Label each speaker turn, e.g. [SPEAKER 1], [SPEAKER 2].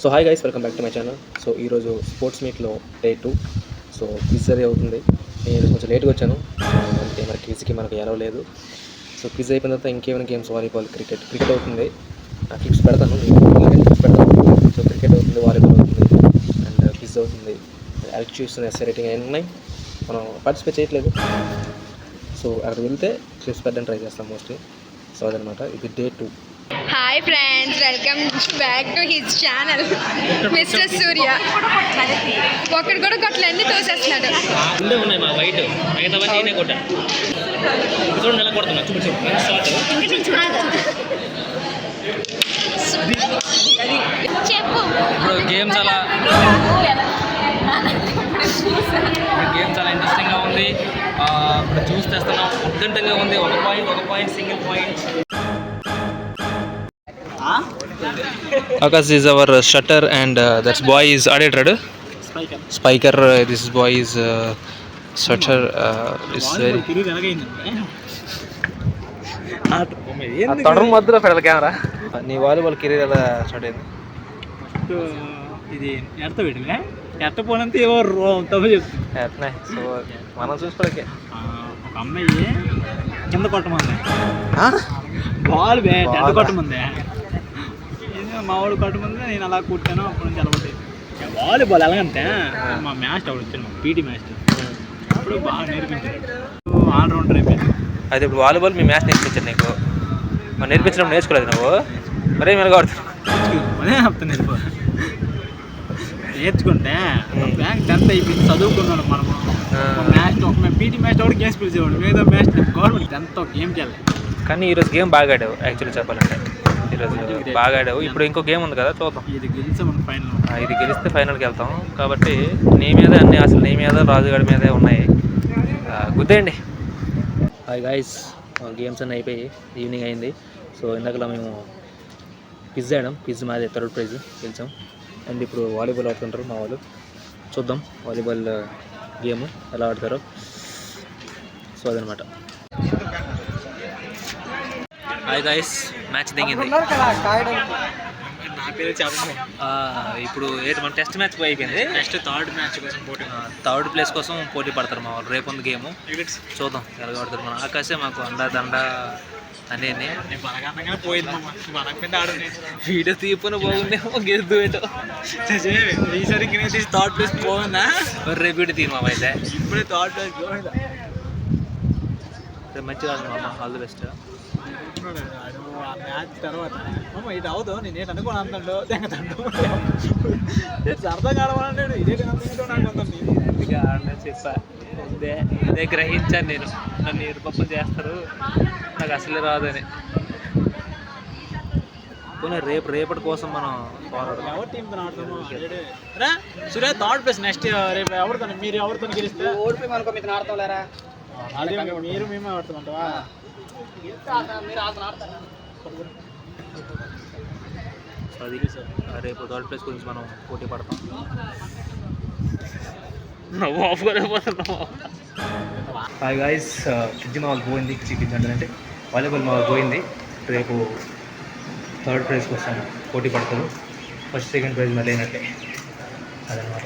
[SPEAKER 1] So hi guys, welcome back to my channel. So ఈరోజు sports మీట్లో day 2. So quiz అది అవుతుంది. నేను కొంచెం లేట్గా వచ్చాను, అంటే మరి క్విజ్కి మనకు ఎలా లేదు. సో క్విజ్ అయిపోయిన తర్వాత ఇంకేమైనా గేమ్స్, వాలీబాల్, క్రికెట్ అవుతుంది. క్లిప్స్ పెడతాను, క్లిప్స్ పెడతాను. సో క్రికెట్ అవుతుంది, వాలీబాల్ అవుతుంది, అండ్ క్విజ్ అవుతుంది, యాక్టివిటీస్, ఎస్ఐ రైటింగ్ అన్నీ ఉన్నాయి. మనం పార్టిసిపేట్ చేయట్లేదు. సో అక్కడికి వెళ్తే క్లిప్స్ పెట్టడానికి ట్రై చేస్తాం మోస్ట్లీ. సో అదనమాట, ఇది day 2.
[SPEAKER 2] Hi friends, welcome back to his channel mister Surya. ఒక్కడు కూడా కొట్టలన్నీ తోసేస్తున్నాడు.
[SPEAKER 3] ఉన్నాయి మా వైట్ మిగతా నేనే కొట్టా చూడండి ఎలా కొడుతున్నా
[SPEAKER 2] చెప్పు.
[SPEAKER 3] ఇప్పుడు గేమ్స్ చాలా ఇంట్రెస్టింగ్గా ఉంది. ఇప్పుడు చూసి తెస్తున్నాం, ఉద్దంతంగా ఉంది. ఒక point single point.
[SPEAKER 1] Akash is our shutter and that boy is edited. Spiker. This boy is shutter. Is very. తొడరు మధ్యలో పెడల కెమెరా. నీ వాలీబాల్ కెరీర్ ఎలా స్టార్ట్ అయింది?
[SPEAKER 3] ఇది ఎడత పెట్టినా ఎట్ట పోనంత ఏవో తప్ప చెప్తుంది
[SPEAKER 1] ఎట్నే. సో మనం చూసుకోవడానికి
[SPEAKER 3] ఒక అమ్మాయి కింద కొట్టమంది, బాల్ బ్యాట్ ఎంత కొట్టమంది, మా వాడు కొట్టమంది, నేను అలా కొట్టాను. అప్పటి నుంచి అలవాటు వాలీబాల్ ఎలాగంటే మా మ్యాచ్ అప్పుడు వచ్చాను, పీటీ మ్యాచ్. అప్పుడు బాగా నేర్పించారు, ఆల్రౌండర్ అయిపోయాను.
[SPEAKER 1] అయితే ఇప్పుడు వాలీబాల్ మీ మ్యాచ్ నేర్పించాను నీకు, మరి నేర్పించడం నేర్చుకోలేదు నువ్వు? మరే మీరు కొడుతున్నావు.
[SPEAKER 3] అదే చెప్తాను, నేర్చుకుంటే బ్యాంక్ 10th అయిపోయింది, చదువుకున్నాను. మనము మ్యాచ్ ఒక పీటీ మ్యాచ్ ఒకటి గేమ్స్ పిలిచేవాడు, మిగతా మ్యాచ్ గవర్నమెంట్ 10th ఒక గేమ్ చేయాలి.
[SPEAKER 1] కానీ ఈరోజు గేమ్ బాగా ఆడావు. యాక్చువల్లీ చెప్పాలంటే ఈరోజు బాగా ఆడావు. ఇప్పుడు ఇంకో గేమ్ ఉంది కదా, చూద్దాం.
[SPEAKER 3] ఇది గెలిస్తే మనం ఫైనల్,
[SPEAKER 1] ఇది గెలిస్తే ఫైనల్కి వెళ్తాం. కాబట్టి నీ మీద అన్ని అసలు నీ మీద, రాజుగాడి మీదే ఉన్నాయి. గుద్దేయండి. హాయ్ గాయ్స్, గేమ్స్ అన్నీ అయిపోయి ఈవినింగ్ అయింది. సో ఇందాకలా మేము క్విజ్ ఆడాం. క్విజ్ మాది 3rd ప్రైజ్ గెలిచాం. అండ్ ఇప్పుడు వాలీబాల్ ఆడుతుంటారు మా వాళ్ళు. చూద్దాం వాలీబాల్ గేమ్ ఎలా ఆడతారో. సో అదనమాట. హాయ్ గాయ్స్, మ్యాచ్ దిగింది.
[SPEAKER 3] నా పేరు చెప్పండి.
[SPEAKER 1] ఇప్పుడు మన టెస్ట్ మ్యాచ్ అయిపోయింది.
[SPEAKER 3] నెక్స్ట్ థర్డ్ మ్యాచ్ కోసం పోటీ,
[SPEAKER 1] 3rd ప్లేస్ కోసం పోటీ పడతారు మా వాళ్ళు. రేపు ఉంది గేమ్, చూద్దాం ఎలా ఆడతారు. మన ఆకాశే మాకు దండ అనే
[SPEAKER 3] పోయింది.
[SPEAKER 1] వీడియో తీపున బాగుందేమో, గెలుద్దు ఏటో.
[SPEAKER 3] ఈసారి థర్డ్ ప్లేస్ పోయిందా?
[SPEAKER 1] రేపు వీడియో తీరు మామ. అయితే
[SPEAKER 3] ఇప్పుడే థర్డ్ ప్లేస్ పోయిందా?
[SPEAKER 1] రేపు మంచిగా మామ, ఆల్ ది బెస్ట్.
[SPEAKER 3] ఆ మ్యాచ్ తర్వాత ఇటు అవుతావు, నేను ఏంటి అనుకోని అంటాడు, తెగతాడు, సరదాగా ఆడమన్నాడు. ఇదే
[SPEAKER 1] నాకు చెప్పా, ఇదే గ్రహించాను నేను. నన్ను ఎరుపప్పు చేస్తారు, నాకు అసలే రాదని. పోనీ రేపటి కోసం మనం
[SPEAKER 3] ఎవరి టీంతో ఆడతాము? సూర్య థర్డ్ ప్లేస్. నెక్స్ట్ రేపు ఎవరితో, మీరు ఎవరితో గెలిస్తే ఓడిపోయి మనకు మీతో ఆడతాం లేరా? అదే మీరు మేమే ఆడుతామంటావా?
[SPEAKER 1] అది రేపు 3rd ప్లేస్ గురించి మనం పోటీ పడతాం. హాయ్ గాయ్స్, క్రికెట్ మా వాళ్ళు పోయింది. క్రికెట్ అంటే వాలీబాల్ మా వాళ్ళు పోయింది. రేపు 3rd ప్రైజ్ కోసం పోటీ పడతారు. ఫస్ట్, 2nd ప్రైజ్ మళ్ళీ అయినట్టే. అదనమాట.